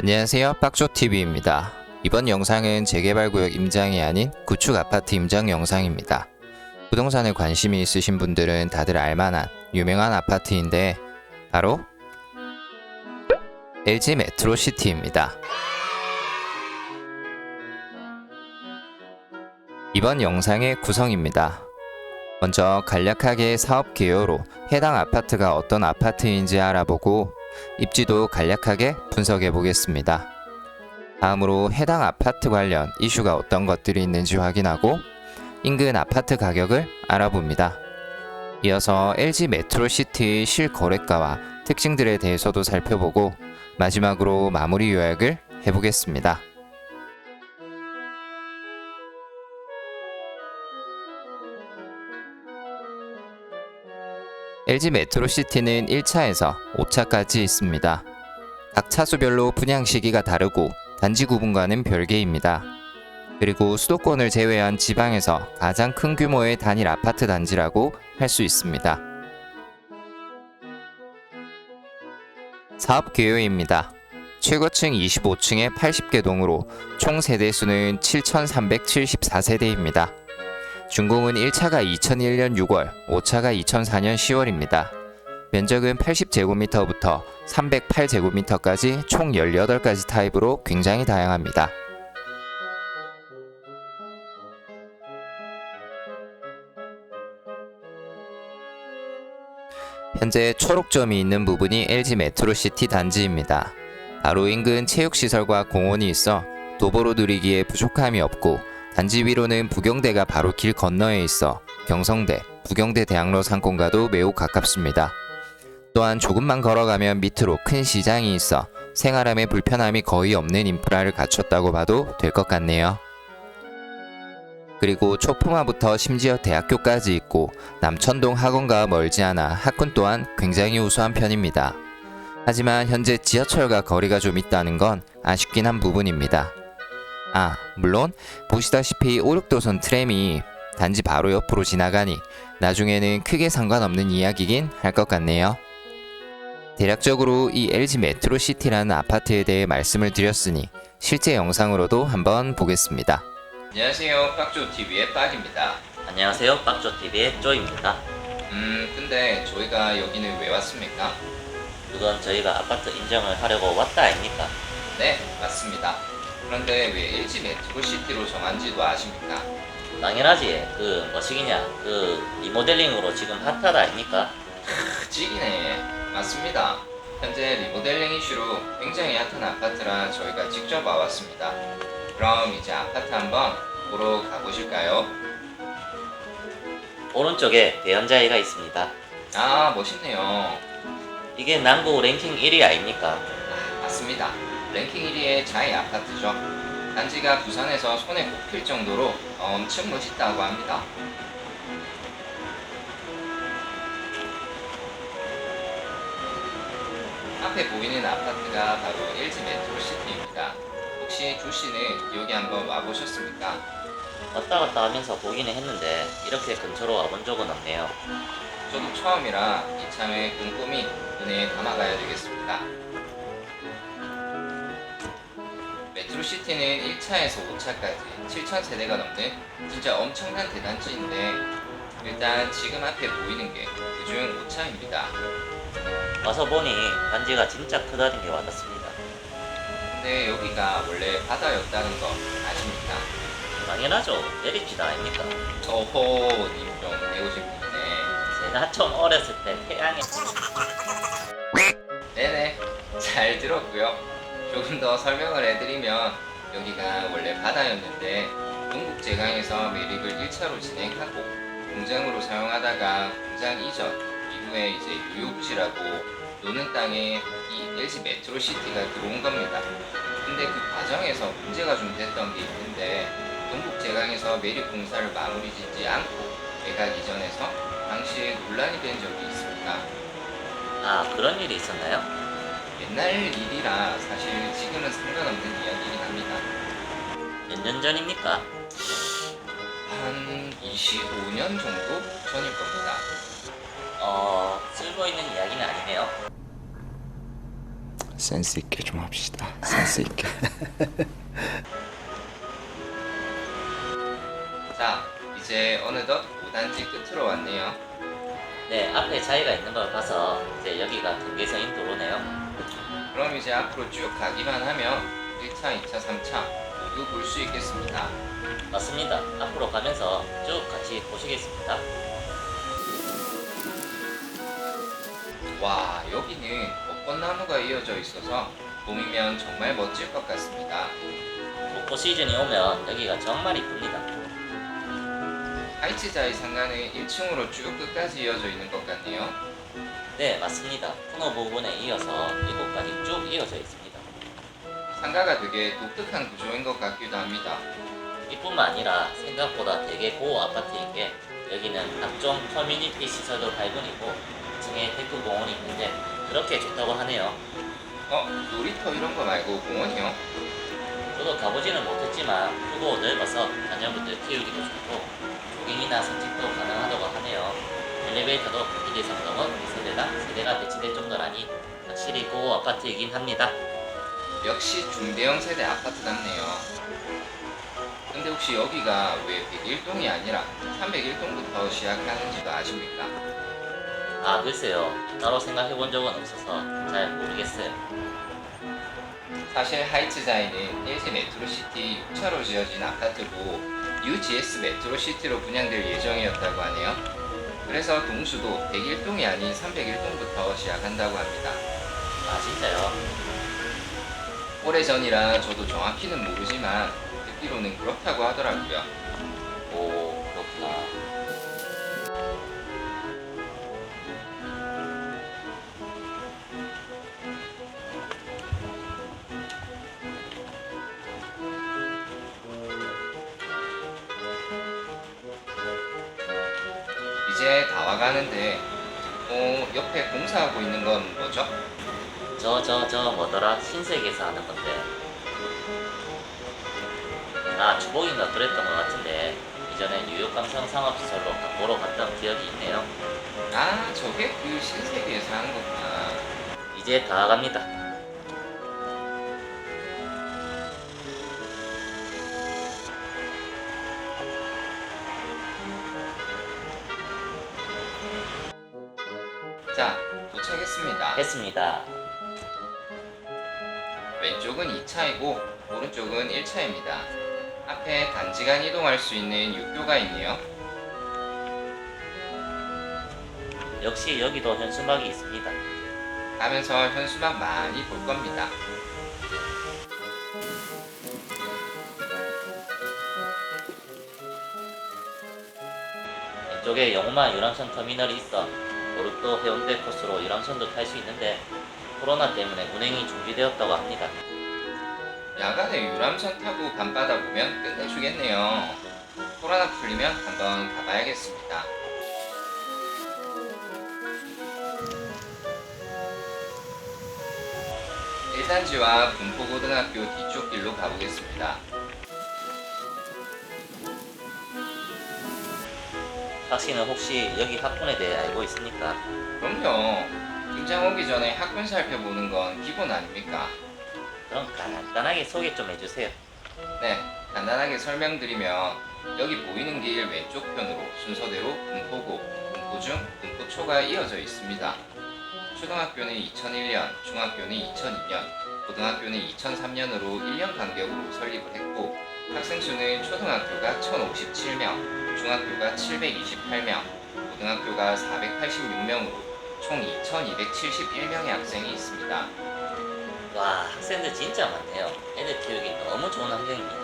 안녕하세요, 빡조TV입니다. 이번 영상은 재개발구역 임장이 아닌 구축 아파트 임장 영상입니다. 부동산에 관심이 있으신 분들은 다들 알만한 유명한 아파트인데 바로 LG 메트로시티입니다. 이번 영상의 구성입니다. 먼저 간략하게 사업 개요로 해당 아파트가 어떤 아파트인지 알아보고 입지도 간략하게 분석해 보겠습니다. 다음으로 해당 아파트 관련 이슈가 어떤 것들이 있는지 확인하고 인근 아파트 가격을 알아봅니다. 이어서 LG 메트로시티의 실거래가와 특징들에 대해서도 살펴보고 마지막으로 마무리 요약을 해보겠습니다. LG 메트로시티는 1차에서 5차까지 있습니다. 각 차수별로 분양 시기가 다르고 단지 구분과는 별개입니다. 그리고 수도권을 제외한 지방에서 가장 큰 규모의 단일 아파트 단지라고 할 수 있습니다. 사업 개요입니다. 최고층 25층에 80개 동으로 총 세대수는 7,374세대입니다. 준공은 1차가 2001년 6월, 5차가 2004년 10월입니다. 면적은 80제곱미터부터 308제곱미터까지 총 18가지 타입으로 굉장히 다양합니다. 현재 초록점이 있는 부분이 LG 메트로시티 단지입니다. 바로 인근 체육시설과 공원이 있어 도보로 누리기에 부족함이 없고 단지 위로는 부경대가 바로 길 건너에 있어 경성대, 부경대 대학로 상권과도 매우 가깝습니다. 또한 조금만 걸어가면 밑으로 큰 시장이 있어 생활함에 불편함이 거의 없는 인프라를 갖췄다고 봐도 될 것 같네요. 그리고 초품화부터 심지어 대학교까지 있고 남천동 학원과 멀지 않아 학군 또한 굉장히 우수한 편입니다. 하지만 현재 지하철과 거리가 좀 있다는 건 아쉽긴 한 부분입니다. 물론 보시다시피 5, 6도선 트램이 단지 바로 옆으로 지나가니 나중에는 크게 상관없는 이야기긴 할 것 같네요. 대략적으로 이 LG 메트로시티라는 아파트에 대해 말씀을 드렸으니 실제 영상으로도 한번 보겠습니다. 안녕하세요, 빡조TV의 빡입니다. 안녕하세요, 빡조TV의 쪼입니다. 근데 저희가 여기는 왜 왔습니까? 그건 저희가 아파트 인정을 하려고 왔다 아닙니까? 네, 맞습니다. 그런데 왜 LG 메트로시티로 정한지도 아십니까? 당연하지. 뭐시기냐, 리모델링으로 지금 핫하다 아닙니까? 찌기네. 맞습니다. 현재 리모델링 이슈로 굉장히 핫한 아파트라 저희가 직접 와봤습니다. 그럼 이제 아파트 한번 보러 가보실까요? 오른쪽에 대연자이가 있습니다. 멋있네요. 이게 난구 랭킹 1위 아닙니까? 맞습니다. 랭킹 1위의 자이 아파트죠. 단지가 부산에서 손에 꼽힐 정도로 엄청 멋있다고 합니다. 앞에 보이는 아파트가 바로 LG 메트로시티입니다. 혹시 조씨는 여기 한번 와보셨습니까? 왔다 갔다 하면서 보기는 했는데 이렇게 근처로 와본 적은 없네요. 저도 처음이라 이참에 꼼꼼히 눈에 담아가야 되겠습니다. 메트로시티는 1차에서 5차까지 7,000세대가 넘는 진짜 엄청난 대단지인데 일단 지금 앞에 보이는 게 그중 5차입니다. 와서 보니 단지가 진짜 크다는 게 와닿습니다. 근데 여기가 원래 바다였다는 거 아십니까? 당연하죠. 내립지다 아닙니까? 님 좀 배우실 분이네. 제가 좀 어렸을 때 태양에 네네, 잘 들었고요. 조금 더 설명을 해드리면 여기가 원래 바다였는데 동국제강에서 매립을 1차로 진행하고 공장으로 사용하다가 공장 이전 이후에 이제 유효부지라고 노는 땅에 이 LG 메트로시티가 들어온 겁니다. 근데 그 과정에서 문제가 좀 됐던 게 있는데 동국제강에서 매립 공사를 마무리 짓지 않고 매각 이전해서 당시에 논란이 된 적이 있습니다. 그런 일이 있었나요? 옛날 일이라 사실 지금은 상관없는 이야기긴 합니다. 몇 년 전입니까? 한 25년 정도 전일 겁니다. 쓸모 있는 이야기는 아니네요. 센스 있게 좀 합시다. 센스 있게. 자, 이제 어느덧 5단지 끝으로 왔네요. 네, 앞에 자리가 있는 걸 봐서 이제 여기가 경계선인 도로네요. 그럼 이제 앞으로 쭉 가기만 하면 1차, 2차, 3차 모두 볼 수 있겠습니다. 맞습니다. 앞으로 가면서 쭉 같이 보시겠습니다. 와, 여기는 벚꽃나무가 이어져 있어서 봄이면 정말 멋질 것 같습니다. 벚꽃 시즌이 오면 여기가 정말 이쁩니다. 하이츠자이 상가는 1층으로 쭉 끝까지 이어져 있는 것 같네요. 네, 맞습니다. 코너 부분에 이어서 이곳까지 쭉 이어져 있습니다. 상가가 되게 독특한 구조인 것 같기도 합니다. 이뿐만 아니라 생각보다 되게 고급 아파트인 게 여기는 각종 커뮤니티 시설도 발견이고 2층에 데크 공원이 있는데 그렇게 좋다고 하네요. 놀이터 이런 거 말고 공원이요? 저도 가보지는 못했지만 크고 넓어서 자녀분들 키우기도 좋고 조깅이나 산책도 가능하다고 하네요. 엘리베이터도 1, 2, 3동은 세대당 세대가 배치될 정도라니 확실히 고급 아파트이긴 합니다. 역시 중대형 세대 아파트답네요. 근데 혹시 여기가 왜 101동이 아니라 301동부터 시작하는지도 아십니까? 아, 글쎄요. 따로 생각해 본 적은 없어서 잘 모르겠어요. 사실 하이츠자이는 LG 메트로시티 6차로 지어진 아파트고 UGS 메트로시티로 분양될 예정이었다고 하네요. 그래서 동수도 101동이 아닌 301동부터 시작한다고 합니다. 아, 진짜요? 오래전이라 저도 정확히는 모르지만 듣기로는 그렇다고 하더라고요. 오, 그렇구나. 이제 다 와가는데 옆에 공사하고 있는 건 뭐죠? 저 뭐더라? 신세계에서 하는 건데. 아, 주복인가 그랬던 것 같은데 이전에 뉴욕 감성 상업시설로 보러 갔던 기억이 있네요. 아, 저게 그 신세계에서 하는 거구나. 이제 다 갑니다. 자, 도착했습니다. 했습니다. 왼쪽은 2차이고 오른쪽은 1차입니다. 앞에 단지간 이동할 수 있는 육교가 있네요. 역시 여기도 현수막이 있습니다. 가면서 현수막 많이 볼 겁니다. 왼쪽에 영마 유람선 터미널이 있어 오륙도 해운대 코스로 유람선도 탈 수 있는데 코로나 때문에 운행이 중지되었다고 합니다. 야간에 유람선 타고 밤바다 보면 끝내주겠네요. 코로나 풀리면 한번 가봐야겠습니다. 1단지와 군포고등학교 뒤쪽 길로 가보겠습니다. 박씨는 혹시 여기 학군에 대해 알고 있습니까? 그럼요. 김장 오기 전에 학군 살펴보는 건 기본 아닙니까? 그럼 간단하게 소개 좀 해주세요. 네, 간단하게 설명드리면 여기 보이는 길 왼쪽 편으로 순서대로 군포고, 군포중, 군포초가 이어져 있습니다. 초등학교는 2001년, 중학교는 2002년, 고등학교는 2003년으로 1년 간격으로 설립을 했고 학생 수는 초등학교가 1057명, 중학교가 728명, 고등학교가 486명으로 총 2271명의 학생이 있습니다. 와, 학생들 진짜 많네요. 애들 키우기 너무 좋은 환경입니다.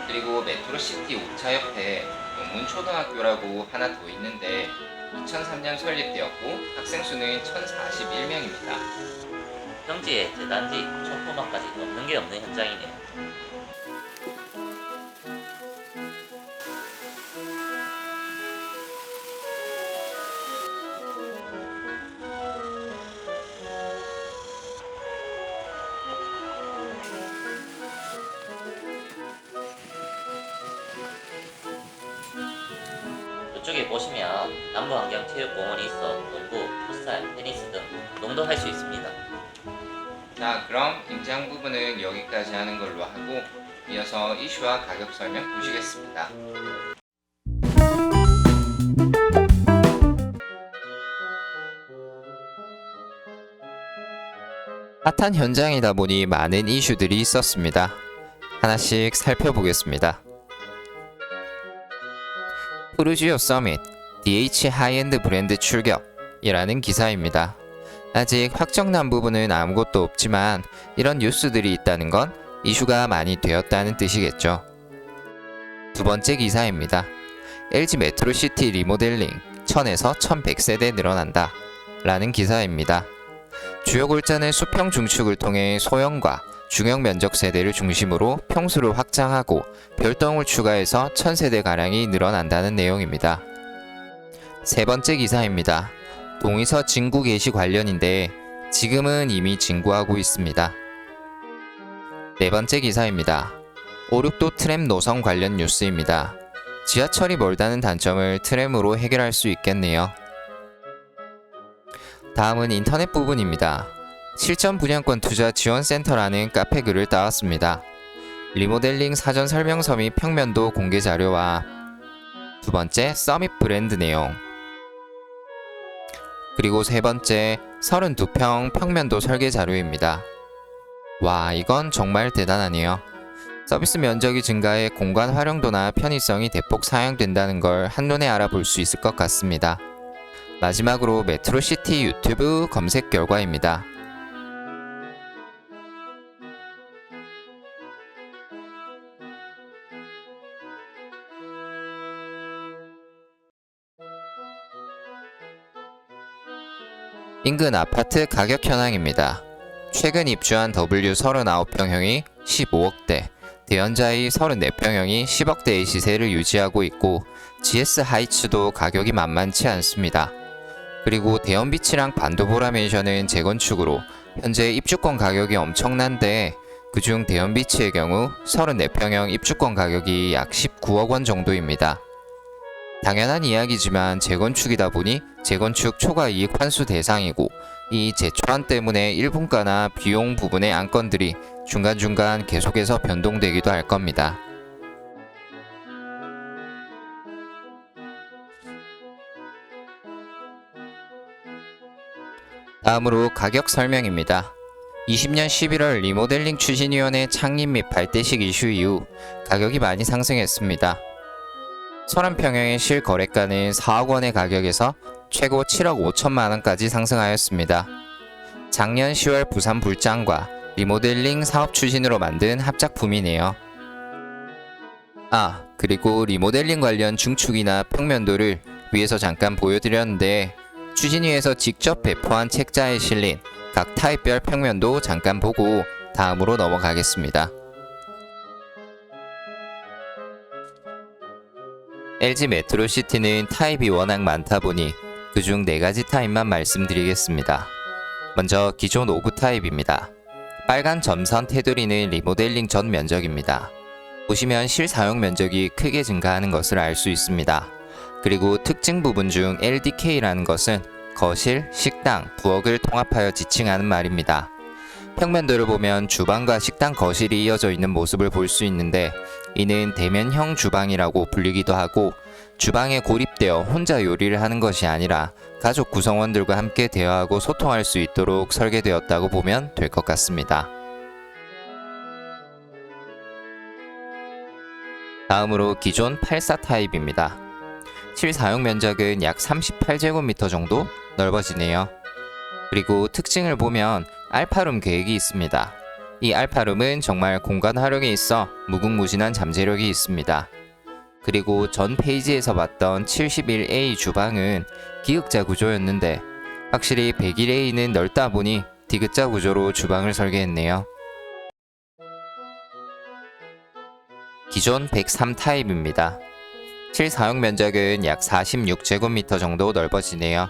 그리고 메트로시티 5차 옆에 용문초등학교라고 하나 더 있는데 2003년 설립되었고 학생 수는 1041명입니다. 평지에 대단지, 총포막까지 없는 게 없는 현장이네요. 이쪽에 보시면 남부환경체육공원이 있어 농구, 풋살, 테니스 등 운동도 할 수 있습니다. 자, 그럼 임장 부분은 여기까지 하는 걸로 하고 이어서 이슈와 가격 설명 보시겠습니다. 핫한 현장이다 보니 많은 이슈들이 있었습니다. 하나씩 살펴보겠습니다. 푸르지오 서밋 DH 하이엔드 브랜드 출격이라는 기사입니다. 아직 확정난 부분은 아무것도 없지만 이런 뉴스들이 있다는 건 이슈가 많이 되었다는 뜻이겠죠. 두 번째 기사입니다. LG 메트로시티 리모델링 1000에서 1100세대 늘어난다 라는 기사입니다. 주요 골자는 수평 중축을 통해 소형과 중형 면적 세대를 중심으로 평수를 확장하고 별동을 추가해서 1000세대가량이 늘어난다는 내용입니다. 세 번째 기사입니다. 동의서 진구 개시 관련인데 지금은 이미 진구하고 있습니다. 네 번째 기사입니다. 오륙도 트램 노선 관련 뉴스입니다. 지하철이 멀다는 단점을 트램으로 해결할 수 있겠네요. 다음은 인터넷 부분입니다. 실전 분양권 투자 지원센터라는 카페 글을 따왔습니다. 리모델링 사전 설명서 및 평면도 공개 자료와 두 번째 서밋 브랜드 내용, 그리고 세 번째 32평 평면도 설계 자료입니다. 와, 이건 정말 대단하네요. 서비스 면적이 증가해 공간 활용도나 편의성이 대폭 상향된다는 걸 한눈에 알아볼 수 있을 것 같습니다. 마지막으로 메트로시티 유튜브 검색 결과입니다. 인근 아파트 가격 현황입니다. 최근 입주한 W 39평형이 15억대, 대연자이 34평형이 10억대의 시세를 유지하고 있고 GS 하이츠도 가격이 만만치 않습니다. 그리고 대연비치랑 반도보라 맨션은 재건축으로 현재 입주권 가격이 엄청난데 그중 대연비치의 경우 34평형 입주권 가격이 약 19억 원 정도입니다. 당연한 이야기지만 재건축이다 보니 재건축 초과 이익 환수 대상이고 이 재초안 때문에 일분가나 비용 부분의 안건들이 중간중간 계속해서 변동되기도 할 겁니다. 다음으로 가격 설명입니다. 20년 11월 리모델링 추진위원회 창립 및 발대식 이슈 이후 가격이 많이 상승했습니다. 30평형의 실거래가는 4억 원의 가격에서 최고 7억 5천만 원까지 상승하였습니다. 작년 10월 부산 불장과 리모델링 사업 추진으로 만든 합작품이네요. 그리고 리모델링 관련 중축이나 평면도를 위에서 잠깐 보여드렸는데 추진위에서 직접 배포한 책자에 실린 각 타입별 평면도 잠깐 보고 다음으로 넘어가겠습니다. LG 메트로시티는 타입이 워낙 많다 보니 그중 4가지 타입만 말씀드리겠습니다. 먼저 기존 5구 타입입니다. 빨간 점선 테두리는 리모델링 전 면적입니다. 보시면 실사용 면적이 크게 증가하는 것을 알 수 있습니다. 그리고 특징 부분 중 LDK라는 것은 거실, 식당, 부엌을 통합하여 지칭하는 말입니다. 평면도를 보면 주방과 식당 거실이 이어져 있는 모습을 볼 수 있는데 이는 대면형 주방이라고 불리기도 하고 주방에 고립되어 혼자 요리를 하는 것이 아니라 가족 구성원들과 함께 대화하고 소통할 수 있도록 설계되었다고 보면 될 것 같습니다. 다음으로 기존 84 타입입니다. 실사용 면적은 약 38제곱미터 정도 넓어지네요. 그리고 특징을 보면 알파룸 계획이 있습니다. 이 알파룸은 정말 공간 활용에 있어 무궁무진한 잠재력이 있습니다. 그리고 전 페이지에서 봤던 71A 주방은 기역자 구조였는데 확실히 101A는 넓다 보니 디귿자 구조로 주방을 설계했네요. 기존 103 타입입니다. 실사용 면적은 약 46제곱미터 정도 넓어지네요.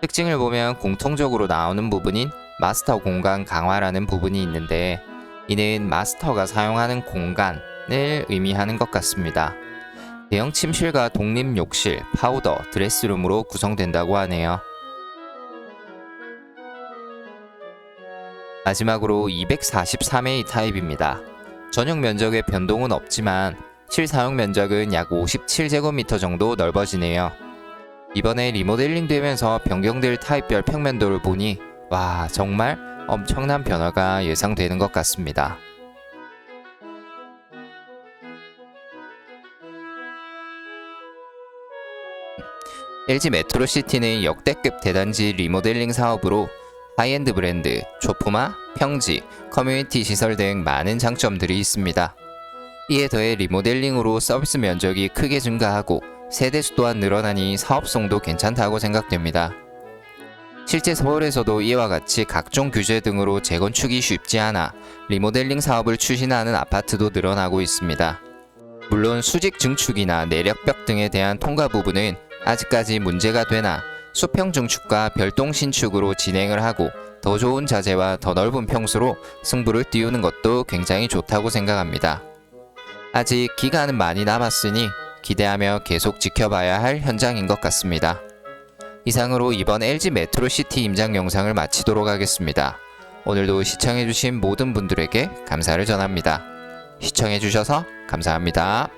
특징을 보면 공통적으로 나오는 부분인 마스터 공간 강화라는 부분이 있는데 이는 마스터가 사용하는 공간을 의미하는 것 같습니다. 대형 침실과 독립 욕실, 파우더, 드레스룸으로 구성된다고 하네요. 마지막으로 243A 타입입니다. 전용 면적의 변동은 없지만 실사용 면적은 약 57제곱미터 정도 넓어지네요. 이번에 리모델링 되면서 변경될 타입별 평면도를 보니 와, 정말 엄청난 변화가 예상되는 것 같습니다. LG 메트로시티는 역대급 대단지 리모델링 사업으로 하이엔드 브랜드, 조포마, 평지, 커뮤니티 시설 등 많은 장점들이 있습니다. 이에 더해 리모델링으로 서비스 면적이 크게 증가하고 세대수 또한 늘어나니 사업성도 괜찮다고 생각됩니다. 실제 서울에서도 이와 같이 각종 규제 등으로 재건축이 쉽지 않아 리모델링 사업을 추진하는 아파트도 늘어나고 있습니다. 물론 수직 증축이나 내력벽 등에 대한 통과 부분은 아직까지 문제가 되나 수평 증축과 별동 신축으로 진행을 하고 더 좋은 자재와 더 넓은 평수로 승부를 띄우는 것도 굉장히 좋다고 생각합니다. 아직 기간은 많이 남았으니 기대하며 계속 지켜봐야 할 현장인 것 같습니다. 이상으로 이번 LG 메트로시티 임장 영상을 마치도록 하겠습니다. 오늘도 시청해주신 모든 분들에게 감사를 전합니다. 시청해주셔서 감사합니다.